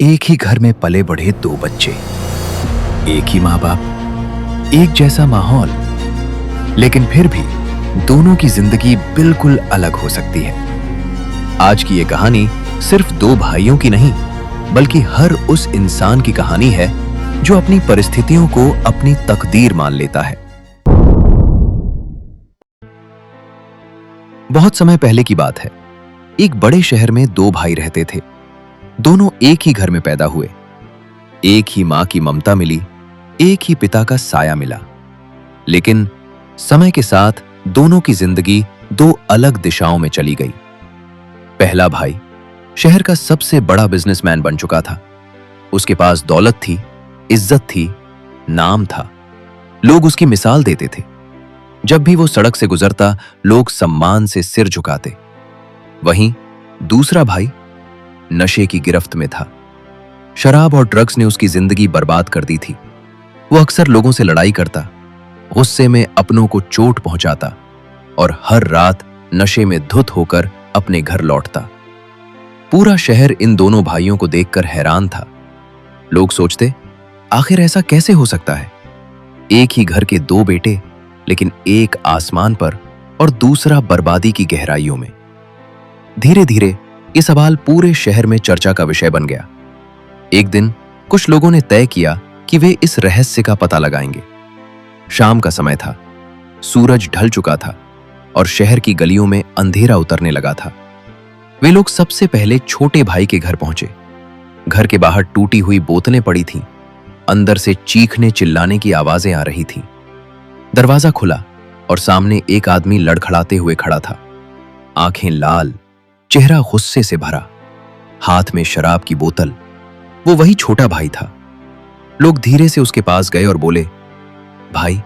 एक ही घर में पले बढ़े दो बच्चे, एक ही माँ बाप, एक जैसा माहौल, लेकिन फिर भी दोनों की जिंदगी बिल्कुल अलग हो सकती है। आज की ये कहानी सिर्फ दो भाइयों की नहीं, बल्कि हर उस इंसान की कहानी है जो अपनी परिस्थितियों को अपनी तकदीर मान लेता है। बहुत समय पहले की बात है। एक बड़े शहर में दो भाई रहते थे। दोनों एक ही घर में पैदा हुए, एक ही मां की ममता मिली, एक ही पिता का साया मिला। लेकिन समय के साथ दोनों की जिंदगी दो अलग दिशाओं में चली गई। पहला भाई शहर का सबसे बड़ा बिजनेसमैन बन चुका था। उसके पास दौलत थी, इज्जत थी, नाम था। लोग उसकी मिसाल देते थे। जब भी वो सड़क से गुजरता, लोग सम्मान से सिर झुकाते। वहीं दूसरा भाई नशे की गिरफ्त में था। शराब और ड्रग्स ने उसकी जिंदगी बर्बाद कर दी थी। वो अक्सर लोगों से लड़ाई करता, गुस्से में अपनों को चोट पहुंचाता और हर रात नशे में धुत होकर अपने घर लौटता। पूरा शहर इन दोनों भाइयों को देखकर हैरान था। लोग सोचते, आखिर ऐसा कैसे हो सकता है? एक ही घर के दो बेटे, लेकिन एक आसमान पर और दूसरा बर्बादी की गहराइयों में। धीरे धीरे ये सवाल पूरे शहर में चर्चा का विषय बन गया। एक दिन कुछ लोगों ने तय किया कि वे इस रहस्य का पता लगाएंगे। शाम का समय था, सूरज ढल चुका था और शहर की गलियों में अंधेरा उतरने लगा था। वे लोग सबसे पहले छोटे भाई के घर पहुंचे। घर के बाहर टूटी हुई बोतलें पड़ी थीं, अंदर से चीखने चिल्लाने की आवाजें आ रही थीं। दरवाजा खुला और सामने एक आदमी लड़खड़ाते हुए खड़ा था। आंखें लाल, चेहरा गुस्से से भरा, हाथ में शराब की बोतल। वो वही छोटा भाई था। लोग धीरे से उसके पास गए और बोले, भाई,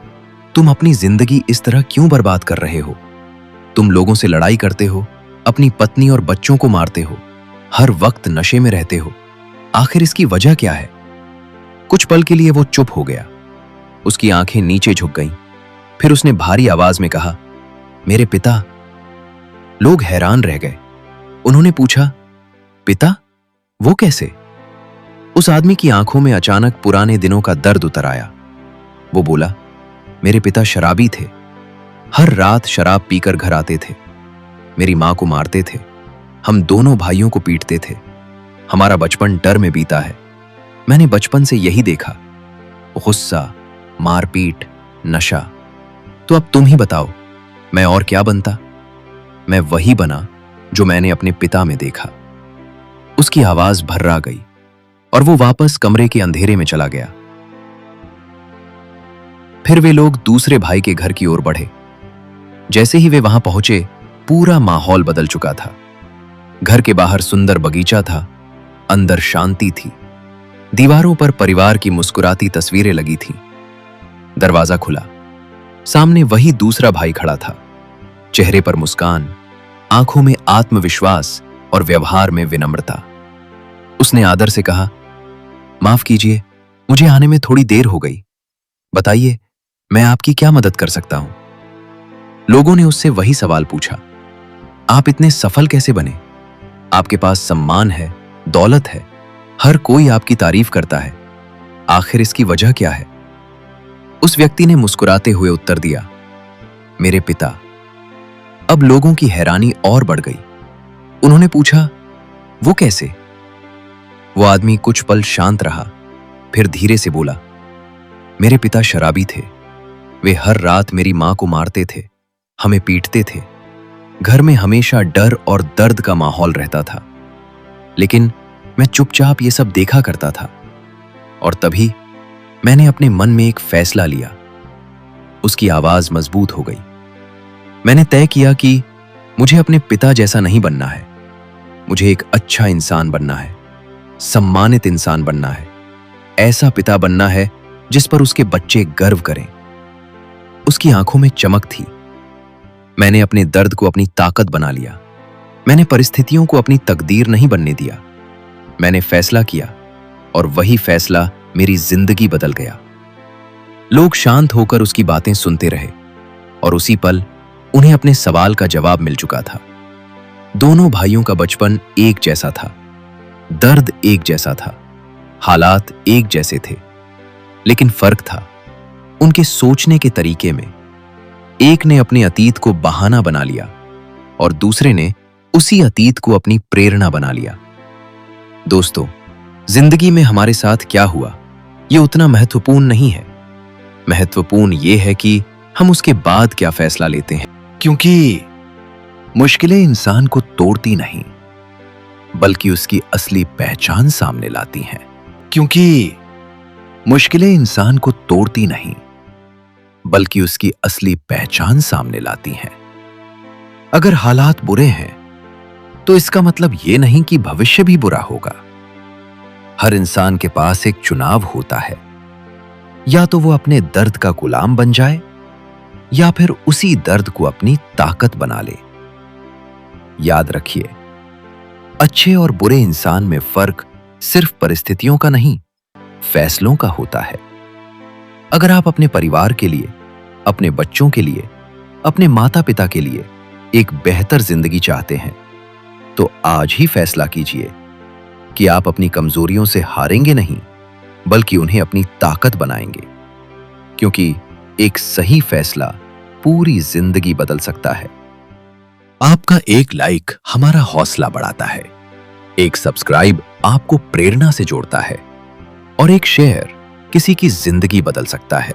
तुम अपनी जिंदगी इस तरह क्यों बर्बाद कर रहे हो? तुम लोगों से लड़ाई करते हो, अपनी पत्नी और बच्चों को मारते हो, हर वक्त नशे में रहते हो। आखिर इसकी वजह क्या है? कुछ पल के लिए वो चुप हो गया। उसकी आंखें नीचे झुक गईं। फिर उसने भारी आवाज में कहा, मेरे पिता। लोग हैरान रह गए। उन्होंने पूछा, पिता? वो कैसे? उस आदमी की आंखों में अचानक पुराने दिनों का दर्द उतर आया। वो बोला, मेरे पिता शराबी थे। हर रात शराब पीकर घर आते थे। मेरी मां को मारते थे। हम दोनों भाइयों को पीटते थे। हमारा बचपन डर में बीता है। मैंने बचपन से यही देखा, गुस्सा, मारपीट, नशा। तो अब तुम ही बताओ, मैं और क्या बनता? मैं वही बना जो मैंने अपने पिता में देखा। उसकी आवाज भर्रा गई और वो वापस कमरे के अंधेरे में चला गया। फिर वे लोग दूसरे भाई के घर की ओर बढ़े। जैसे ही वे वहां पहुंचे, पूरा माहौल बदल चुका था। घर के बाहर सुंदर बगीचा था, अंदर शांति थी। दीवारों पर परिवार की मुस्कुराती तस्वीरें लगी थीं। दरवाजा खुला। सामने वही दूसरा भाई खड़ा था। चेहरे पर मुस्कान, आंखों में आत्मविश्वास और व्यवहार में विनम्रता। उसने आदर से कहा, माफ कीजिए, मुझे आने में थोड़ी देर हो गई। बताइए, मैं आपकी क्या मदद कर सकता हूं? लोगों ने उससे वही सवाल पूछा, आप इतने सफल कैसे बने? आपके पास सम्मान है, दौलत है, हर कोई आपकी तारीफ करता है। आखिर इसकी वजह क्या है? उस व्यक्ति ने मुस्कुराते हुए उत्तर दिया, मेरे पिता। अब लोगों की हैरानी और बढ़ गई। उन्होंने पूछा, वो कैसे? वो आदमी कुछ पल शांत रहा, फिर धीरे से बोला, मेरे पिता शराबी थे। वे हर रात मेरी मां को मारते थे, हमें पीटते थे। घर में हमेशा डर और दर्द का माहौल रहता था। लेकिन मैं चुपचाप ये सब देखा करता था। और तभी मैंने अपने मन में एक फैसला लिया। उसकी आवाज मजबूत हो गई। मैंने तय किया कि मुझे अपने पिता जैसा नहीं बनना है। मुझे एक अच्छा इंसान बनना है, सम्मानित इंसान बनना है। ऐसा पिता बनना है जिस पर उसके बच्चे गर्व करें। उसकी आंखों में चमक थी। मैंने अपने दर्द को अपनी ताकत बना लिया। मैंने परिस्थितियों को अपनी तकदीर नहीं बनने दिया। मैंने फैसला किया और वही फैसला मेरी जिंदगी बदल गया। लोग शांत होकर उसकी बातें सुनते रहे और उसी पल उन्हें अपने सवाल का जवाब मिल चुका था। दोनों भाइयों का बचपन एक जैसा था, दर्द एक जैसा था, हालात एक जैसे थे, लेकिन फर्क था उनके सोचने के तरीके में। एक ने अपने अतीत को बहाना बना लिया और दूसरे ने उसी अतीत को अपनी प्रेरणा बना लिया। दोस्तों, जिंदगी में हमारे साथ क्या हुआ ये उतना महत्वपूर्ण नहीं है। महत्वपूर्ण ये है कि हम उसके बाद क्या फैसला लेते हैं, क्योंकि मुश्किलें इंसान को तोड़ती नहीं बल्कि उसकी असली पहचान सामने लाती हैं। क्योंकि मुश्किलें इंसान को तोड़ती नहीं बल्कि उसकी असली पहचान सामने लाती हैं। अगर हालात बुरे हैं तो इसका मतलब ये नहीं कि भविष्य भी बुरा होगा। हर इंसान के पास एक चुनाव होता है, या तो वो अपने दर्द का गुलाम बन जाए या फिर उसी दर्द को अपनी ताकत बना ले। याद रखिए, अच्छे और बुरे इंसान में फर्क सिर्फ परिस्थितियों का नहीं, फैसलों का होता है। अगर आप अपने परिवार के लिए, अपने बच्चों के लिए, अपने माता पिता के लिए एक बेहतर जिंदगी चाहते हैं तो आज ही फैसला कीजिए कि आप अपनी कमजोरियों से हारेंगे नहीं बल्कि उन्हें अपनी ताकत बनाएंगे। क्योंकि एक सही फैसला पूरी जिंदगी बदल सकता है। आपका एक लाइक हमारा हौसला बढ़ाता है, एक सब्सक्राइब आपको प्रेरणा से जोड़ता है और एक शेयर किसी की जिंदगी बदल सकता है।